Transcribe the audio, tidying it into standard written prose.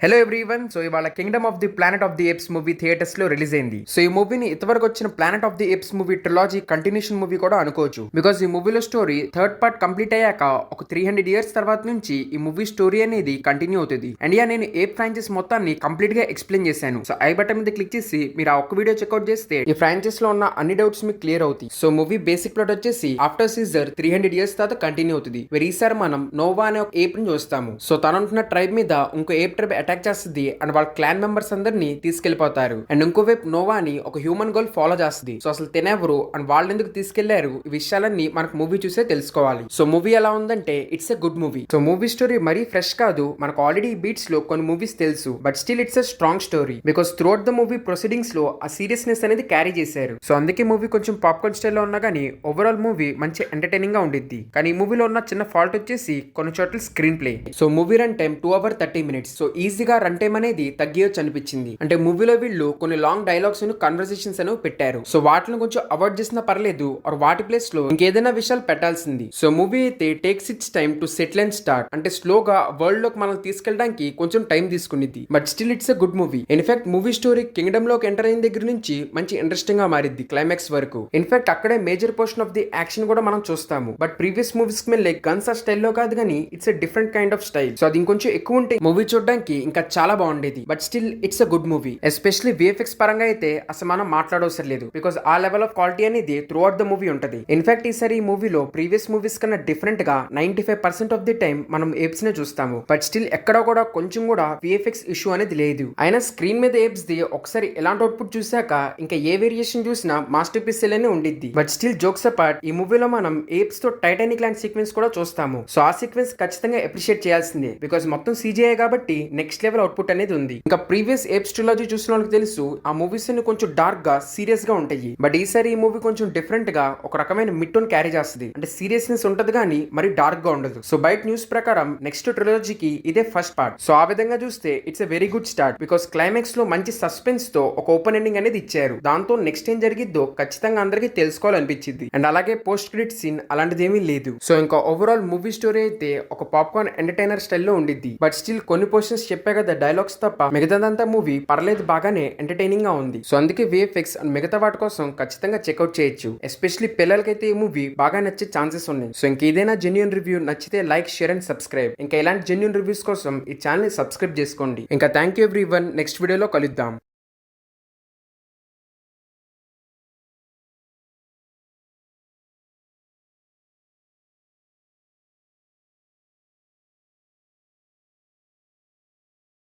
Hello everyone. So ఇవాళ Kingdom of the Planet of the Apes movie theatres లో release అయింది. So ఈ మూవీని ఇంతవరకు వచ్చిన Planet of the Apes movie trilogy continuation movie కూడా అనుకోవచ్చు. బికాస్ ఈ మూవీలో స్టోరీ థర్డ్ పార్ట్ కంప్లీట్ అయ్యాక ఒక 300 ఇయర్స్ తర్వాత నుంచి ఈ మూవీ స్టోరీ అనేది కంటిన్యూ అవుతుంది. అండ్ నేను ఏప్ ఫ్రాంచైజ్ మొత్తాన్ని కంప్లీట్ గా ఎక్స్ప్లెయిన్ చేశాను. సో ఐ బటన్ మీద క్లిక్ చేసి మీరు ఆ ఒక్క వీడియో చెక్అౌట్ చేస్తే ఈ ఫ్రాంచైజ్ లో ఉన్న అన్ని డౌట్స్ మీకు క్లియర్ అవుతాయి. సో మూవీ బేసిక్ ప్లాట్ వచ్చేసి ఆఫ్టర్ సీజర్ 300 ఇయర్స్ తర్వాత కంటిన్యూ అవుతుంది. ఈసారి మనం నోవా అనే ఒక ఏప్ ని చూస్తాము. సో తనంటున్న ట్రైబ్ మీద ఇంకో ఏప్ ట్రైబ్ అటాక్ చేస్తుంది అండ్ వాళ్ళ క్లాన్ మెంబర్స్ అందరినీ తీసుకెళ్లిపోతారు. అండ్ ఇంకోవైపు నోవాని ఒక హ్యూమన్ గర్ల్ ఫాలో చేస్తుంది. సో అసలు తినెవరు అండ్ వాళ్ళు ఎందుకు తీసుకెళ్లారు ఈ విషయాలన్నీ మనకు మూవీ చూసే తెలుసుకోవాలి. సో మూవీ ఎలా ఉందంటే it's a good movie. So movie story మరీ ఫ్రెష్ కాదు, మనకు ఆల్రెడీ బీట్స్ లో కొన్ని మూవీస్ తెలుసు, but still it's a strong story because throughout the movie proceedings లో ఆ సీరియస్నెస్ అనేది క్యారీ చేశారు. సో అందుకే మూవీ కొంచెం పాప్కార్న్ స్టైల్లో ఉన్నా కానీ ఓవరాల్ మూవీ మంచి ఎంటర్టైనింగ్ గా ఉండిద్ది. కానీ ఈ మూవీలో ఉన్న చిన్న ఫాల్ట్ వచ్చేసి కొన్ని చోట్ల screen play. So movie run time 2 hours 30 minutes. So ఈజీగా రన్ టైం అనేది తగ్గియొచ్చు అనిపించింది. అంటే మూవీలో వీళ్ళు కొన్ని లాంగ్ డైలాగ్స్ కన్వర్సేషన్స్ అనేవి పెట్టారు. సో వాటిని కొంచెం అవాయిడ్ చేసినా పర్లేదు, ఆర్ వాటి ప్లేస్ లో ఇంకేదైనా విషయాలు పెట్టాల్సింది. సో మూవీ అయితే takes its time to settle and start. అంటే స్లోగా వరల్డ్ లోకి మనం తీసుకెళ్ళడానికి కొంచెం టైం తీసుకునిద్ది, but still it's a good movie. In fact movie story Kingdom లోకి ఎంటర్ అయిన దగ్గర నుంచి మంచి ఇంట్రెస్టింగ్ గా మారిద్ది క్లైమాక్స్ వరకు. ఇన్ఫాక్ట్ అక్కడే major portion of the action కూడా మనం చూస్తాము. బట్ ప్రీవియస్ మూవీస్ కి లైక్ గన్స్ ఆ స్టైల్లో కాదు కానీ it's a different kind of style. So అది ఇంకొంచెం ఎక్కువ ఉంటే మూవీ చూడడానికి ఇంకా చాలా బాగుండేది. But still it's a good movie. Especially VFX పరంగా అయితే అసలు మనం మాట్లాడవసరం లేదు, బికాస్ ఆ లెవెల్ ఆఫ్ క్వాలిటీ అనేది త్రూ అవుట్ ద మూవీ ఉంటది. ఇన్ఫాక్ట్ ఈసారి ఈ మూవీలో ప్రీవియస్ మూవీస్ కన్నా డిఫరెంట్ గా 95% ఆఫ్ ది టైం మనం ఏప్స్ నే చూస్తాము. బట్ స్టిల్ ఎక్కడ కూడా కొంచెం కూడా విఎఫ్ఎక్స్ ఇష్యూ అనేది లేదు. అయినా స్క్రీన్ మీద ఏప్స్ ది ఒకసారి ఎలాంటి అవుట్పుట్ చూసాక ఇంకా ఏ వేరియేషన్ చూసినా మాస్టర్ పీస్ అనే ఉండిద్ది. బట్ స్టిల్ జోక్స్ అపార్ట్ ఈ మూవీలో మనం ఏప్స్ తో టైటానిక్ లాంటి సీక్వెన్స్ కూడా చూస్తాము. సో ఆ సీక్వెన్స్ ఖచ్చితంగా అప్రిషియేట్ చేయాల్సిందే, బికాస్ మొత్తం CGI కాబట్టి నెక్స్ట్ లెవెల్ అవుట్పుట్ అనేది ఉంది. ఇంకా ప్రీవియస్ ఏప్స్ ట్రిలాజీ చూసిన వాళ్ళకి తెలుసు ఆ మూవీస్ ని కొంచెం డార్క్ గా సీరియస్ గా ఉంటాయి. బట్ ఈసారి ఈ మూవీ కొంచెం డిఫరెంట్ గా ఒక రకమైన మిడ్ టోన్ క్యారీ చేస్తుంది. అంటే సీరియస్నెస్ ఉంటది కానీ మరి డార్క్ గా ఉండదు. సో బయట న్యూస్ ప్రకారం నెక్స్ట్ ట్రిలాజీకి ఇదే ఫస్ట్ పార్ట్. సో ఆ విధంగా చూస్తే it's a very good start, because climax లో మంచి సస్పెన్స్ తో ఒక ఓపెన్ ఎండింగ్ అనేది ఇచ్చారు. దాంతో నెక్స్ట్ ఏం జరిగిద్దో ఖచ్చితంగా అందరికీ తెలుసుకోవాలనిపించింది. అండ్ అలాగే పోస్ట్ క్రెడిట్ సీన్ అలాంటిది ఏమీ లేదు. సో ఇంకా ఓవరాల్ మూవీ స్టోరీ అయితే ఒక పాప్కార్న్ ఎంటర్టైనర్ స్టైల్లో ఉండిద్ది. బట్ స్టిల్ కొన్ని పోర్షన్స్ చెప్పే కదా డైలాగ్స్ తప్ప మిగతాదంతా మూవీ పర్లేదు బాగానే ఎంటర్టైనింగ్ గా ఉంది. సో అందుకే విఎఫ్ఎక్స్ అండ్ మిగతా వాటి కోసం ఖచ్చితంగా చెక్అౌట్ చేయొచ్చు. ఎస్పెషల్లీ పిల్లలకైతే ఈ మూవీ బాగా నచ్చే ఛాన్సెస్ ఉన్నాయి. సో ఇంకేదైనా జెన్యూన్ రివ్యూ నచ్చితే లైక్, షేర్ అండ్ సబ్స్క్రైబ్. ఇంకా ఇలాంటి జెన్యూన్ రివ్యూస్ కోసం ఈ ఛానల్ ని సబ్స్క్రైబ్ చేసుకోండి. ఇంకా థ్యాంక్ యూ ఎవ్రీవన్. నెక్స్ట్ వీడియోలో కలుద్దాం.